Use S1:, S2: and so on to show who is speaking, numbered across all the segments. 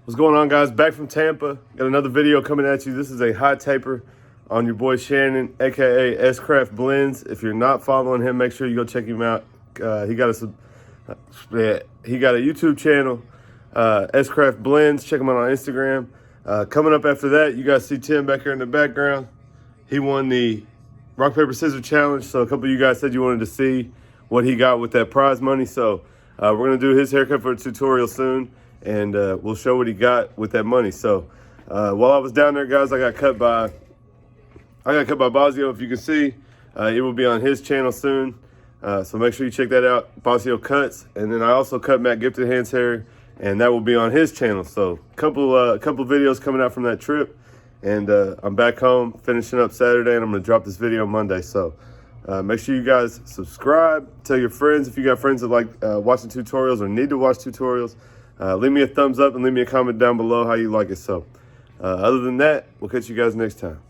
S1: What's going on, guys? Back from Tampa. Got another video coming at you. This is a hot taper on your boy Shannon, aka S-Craft Blendz. If you're not following him, make sure you go check him out. He got a YouTube channel, S-Craft Blendz. Check him out on Instagram. Coming up after that, you guys see Tim back here in the background. He won the rock, paper, scissors challenge. So a couple of you guys said you wanted to see what he got with that prize money. So we're gonna do his haircut for a tutorial soon, and we'll show what he got with that money. So while I was down there, guys, I got cut by Bosio. If you can see, it will be on his channel soon. So make sure you check that out, Bosio Cuts. And then I also cut Matt Gifted Hands hair, and that will be on his channel. So couple videos coming out from that trip. And I'm back home finishing up Saturday, and I'm gonna drop this video Monday. So make sure you guys subscribe, tell your friends if you got friends that like watching tutorials or need to watch tutorials. Leave me a thumbs up and leave me a comment down below how you like it. So other than that, we'll catch you guys next time.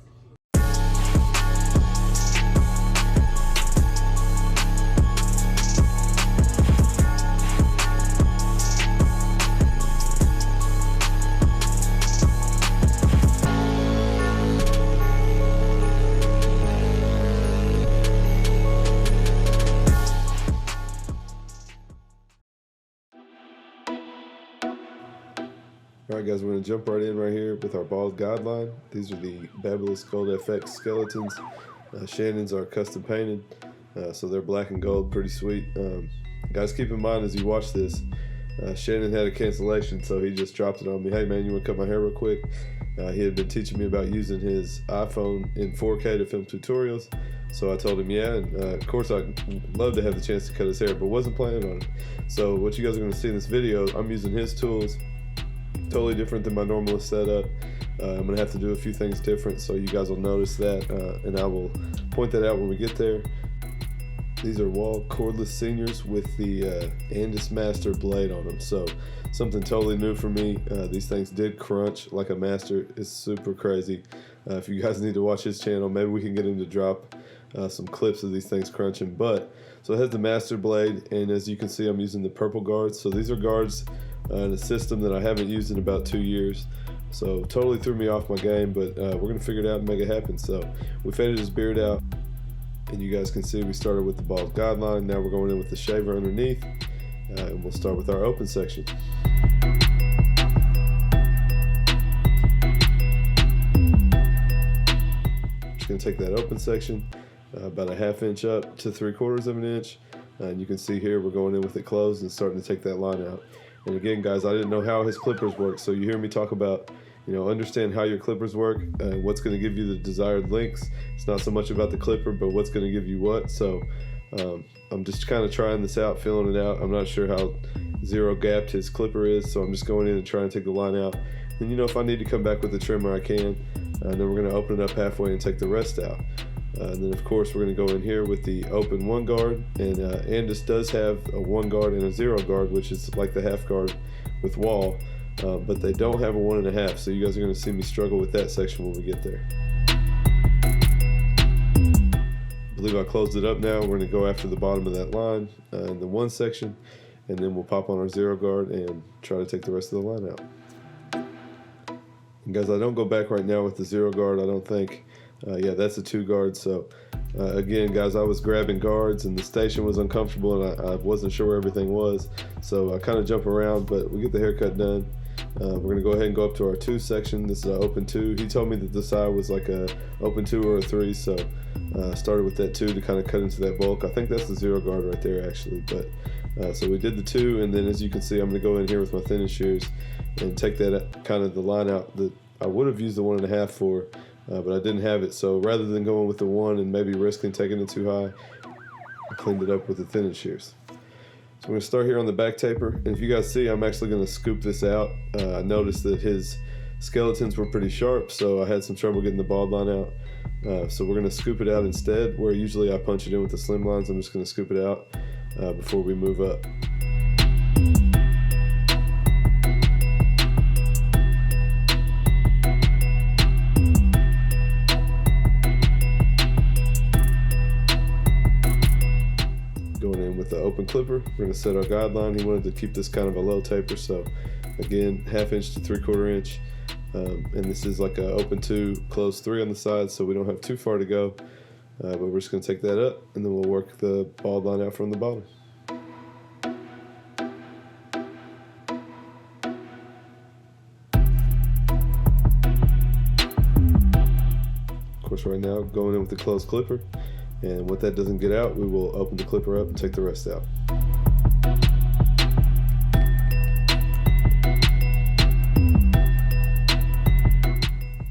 S1: Alright guys, we're going to jump right in right here with our bald guideline. These are the Babyliss Gold FX skeletons. Shannon's are custom painted, so they're black and gold, pretty sweet. Guys, keep in mind as you watch this, Shannon had a cancellation, so he just dropped it on me. Hey man, you want to cut my hair real quick? He had been teaching me about using his iPhone in 4K to film tutorials, so I told him yeah, and of course I'd love to have the chance to cut his hair, but wasn't planning on it. So what you guys are going to see in this video, I'm using his tools. Totally different than my normal setup. I'm gonna have to do a few things different, so you guys will notice that, and I will point that out when we get there. These are wall cordless seniors with the Andis Master blade on them, so something totally new for me. These things did crunch like a master. It's super crazy. If you guys need to watch his channel, maybe we can get him to drop some clips of these things crunching. But so it has the master blade, and as you can see, I'm using the purple guards. So these are guards in a system that I haven't used in about 2 years, so totally threw me off my game, but we're gonna figure it out and make it happen. So we faded his beard out, and you guys can see we started with the bald guideline. Now we're going in with the shaver underneath, and we'll start with our open section. Just gonna take that open section about a ½ inch up to 3/4 of an inch, and you can see here we're going in with it closed and starting to take that line out. And again, guys, I didn't know how his clippers work, so you hear me talk about, understand how your clippers work, what's going to give you the desired lengths. It's not so much about the clipper, but what's going to give you what. So I'm just kind of trying this out, feeling it out. I'm not sure how zero gapped his clipper is, so I'm just going in and trying to take the line out. And if I need to come back with the trimmer, I can. And then we're going to open it up halfway and take the rest out. And then of course we're going to go in here with the open 1 guard, and Andis does have a 1 guard and a 0 guard, which is like the half guard with wall, but they don't have a 1.5, so you guys are going to see me struggle with that section when we get there. I believe I closed it up now. We're going to go after the bottom of that line in the 1 section, and then we'll pop on our 0 guard and try to take the rest of the line out. And guys, I don't go back right now with the 0 guard, I don't think. Yeah, that's a 2 guard. So again, guys, I was grabbing guards and the station was uncomfortable, and I wasn't sure where everything was, so I kind of jump around, but we get the haircut done. We're gonna go ahead and go up to our 2 section. This is an open 2. He told me that the side was like a open 2 or a 3, so I started with that 2 to kind of cut into that bulk. I think that's the 0 guard right there actually, but so we did the 2, and then as you can see, I'm gonna go in here with my thinning shears and take that kind of the line out that I would have used the 1.5 for, but I didn't have it. So rather than going with the 1 and maybe risking taking it too high, I cleaned it up with the thinning shears. So I'm going to start here on the back taper, and if you guys see, I'm actually going to scoop this out. I noticed that his skeletons were pretty sharp, so I had some trouble getting the bald line out. So we're going to scoop it out instead, where usually I punch it in with the slim lines. I'm just going to scoop it out before we move up. Going in with the open clipper, we're going to set our guideline. He wanted to keep this kind of a low taper, so Again, 1/2 inch to 3/4 inch. And this is like a open 2, close 3 on the side, so we don't have too far to go. But we're just going to take that up, and then we'll work the bald line out from the bottom. Of course, right now, going in with the closed clipper, and what that doesn't get out, we will open the clipper up and take the rest out.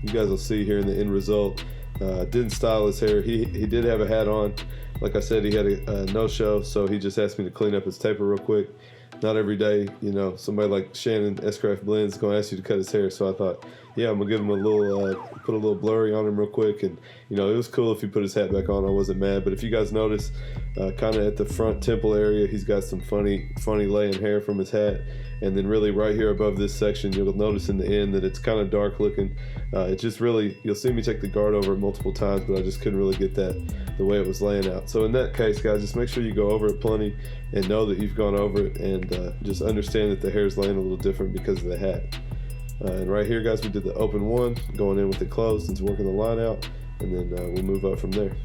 S1: You guys will see here in the end result, didn't style his hair. He did have a hat on. Like I said, he had a no-show, so he just asked me to clean up his taper real quick. Not every day, you know, somebody like Shannon, S-Craft Blendz, is going to ask you to cut his hair. So I thought, yeah, I'm going to give him a little, put a little blurry on him real quick. And, you know, it was cool if he put his hat back on. I wasn't mad. But if you guys notice, kind of at the front temple area, he's got some funny laying hair from his hat. And then really right here above this section, you'll notice in the end that it's kind of dark looking. It just really, you'll see me take the guard over it multiple times, but I just couldn't really get that the way it was laying out. So in that case, guys, just make sure you go over it plenty and know that you've gone over it, and just understand that the hair is laying a little different because of the hat. And right here, guys, we did the open one, going in with it closed and working the line out, and then we'll move up from there.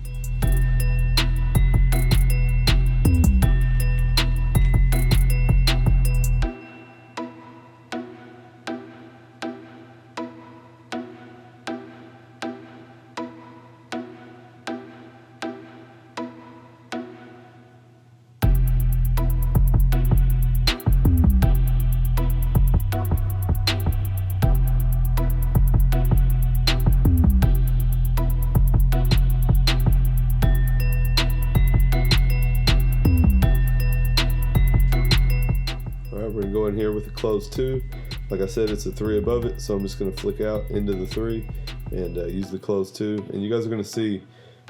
S1: We're going to go in here with the closed 2. Like I said, it's a 3 above it, so I'm just going to flick out into the 3 and use the closed 2. And you guys are going to see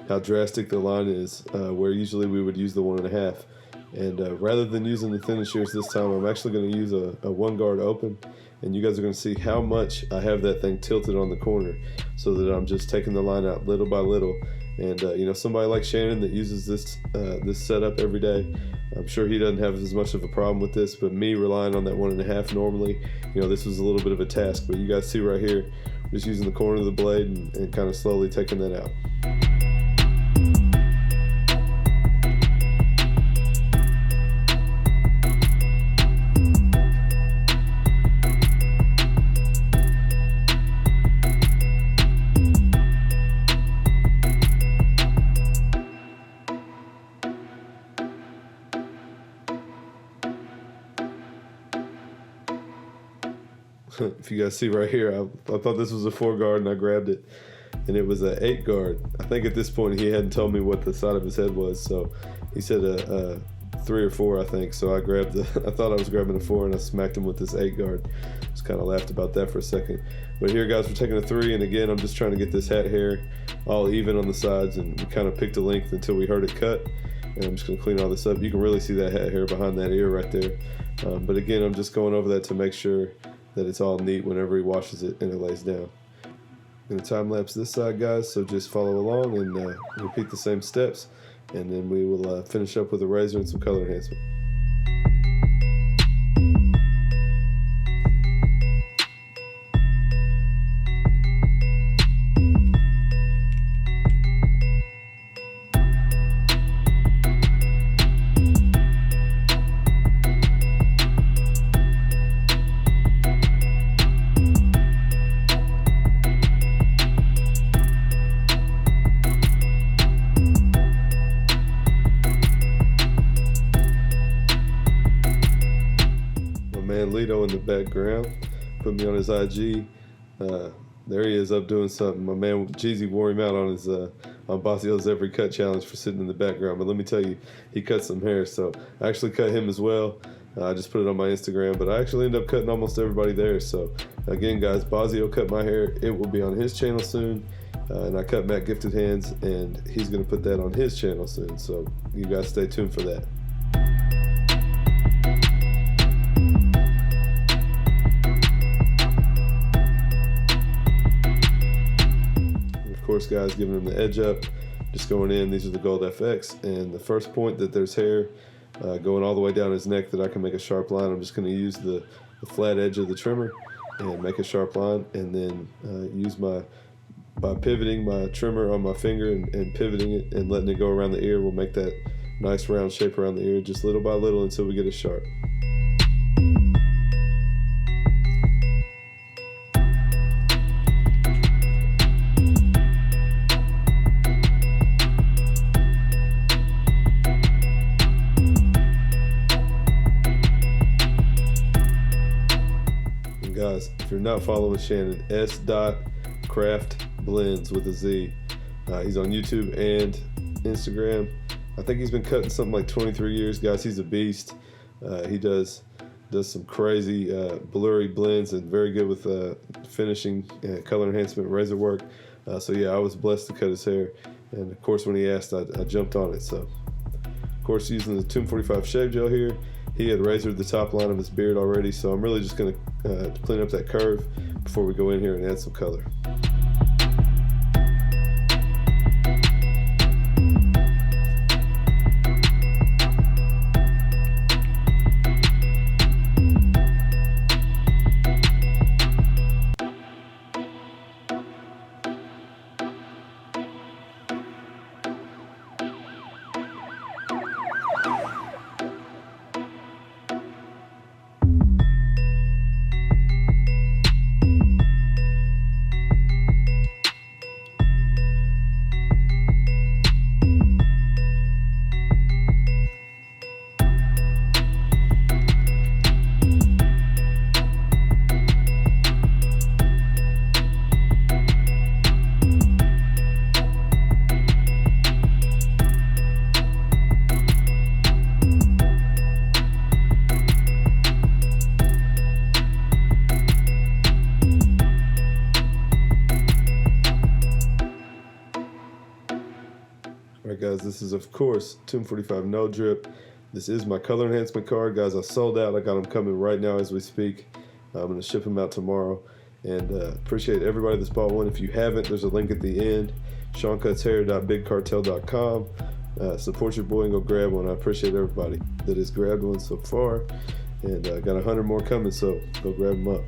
S1: how drastic the line is, where usually we would use the 1.5. And rather than using the thinning shears this time, I'm actually going to use a 1 guard open. And you guys are going to see how much I have that thing tilted on the corner, so that I'm just taking the line out little by little. And you know, somebody like Shannon that uses this setup every day, I'm sure he doesn't have as much of a problem with this, but me relying on that 1.5 normally, you know, this was a little bit of a task. But you guys see right here, just using the corner of the blade and kind of slowly taking that out. If you guys see right here, I thought this was a 4 guard and I grabbed it, and it was an 8 guard. I think at this point he hadn't told me what the side of his head was, so he said a 3 or 4, I think. So I grabbed I thought I was grabbing a 4, and I smacked him with this 8 guard. Just kind of laughed about that for a second. But here, guys, we're taking a 3, and again, I'm just trying to get this hat hair all even on the sides, and we kind of picked a length until we heard it cut. And I'm just going to clean all this up. You can really see that hat hair behind that ear right there. But again, I'm just going over that to make sure that it's all neat whenever he washes it and it lays down. I'm going to time lapse this side, guys, so just follow along and repeat the same steps, and then we will finish up with a razor and some color enhancement. In the background, put me on his IG. There he is up doing something. My man Jeezy wore him out on his on Bassio's Every Cut Challenge for sitting in the background. But let me tell you, he cut some hair, so I actually cut him as well. I just put it on my Instagram, but I actually ended up cutting almost everybody there. So again, guys, Bassio cut my hair. It will be on his channel soon. And I cut Matt Gifted Hands, and he's going to put that on his channel soon. So you guys stay tuned for that. Of course, guys, giving him the edge up, just going in. These are the Gold FX, and the first point that there's hair going all the way down his neck that I can make a sharp line, I'm just going to use the the flat edge of the trimmer and make a sharp line, and then use by pivoting my trimmer on my finger and pivoting it and letting it go around the ear, we'll make that nice round shape around the ear, just little by little until we get it sharp. And guys, if you're not following Shannon, s.craftblendz with a Z. He's on YouTube and Instagram. I think he's been cutting something like 23 years, guys. He's a beast. He does some crazy blurry blends and very good with finishing, color enhancement, razor work. So yeah, I was blessed to cut his hair, and of course when he asked, I jumped on it. So of course, using the 245 shave gel here, he had razored the top line of his beard already, so I'm really just going to clean up that curve before we go in here and add some color. Alright guys, this is of course 245 no drip. This is my color enhancement card, guys. I sold out. I got them coming right now as we speak. I'm going to ship them out tomorrow, and appreciate everybody that's bought one. If you haven't, there's a link at the end, Seancutshair.bigcartel.com. Support your boy and go grab one. I appreciate everybody that has grabbed one so far, and got 100 more coming, so go grab them up.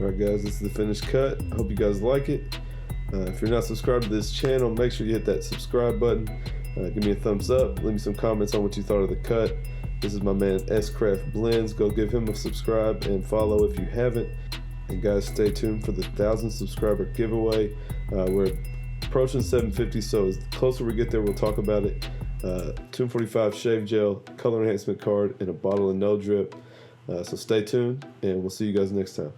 S1: Alright guys, this is the finished cut. I hope you guys like it. If you're not subscribed to this channel, make sure you hit that subscribe button. Give me a thumbs up. Leave me some comments on what you thought of the cut. This is my man S.Craft.Blendz. Go give him a subscribe and follow if you haven't. And guys, stay tuned for the 1,000 subscriber giveaway. We're approaching 750, so as closer we get there, we'll talk about it. 245 shave gel, color enhancement card, and a bottle of no drip. So stay tuned, and we'll see you guys next time.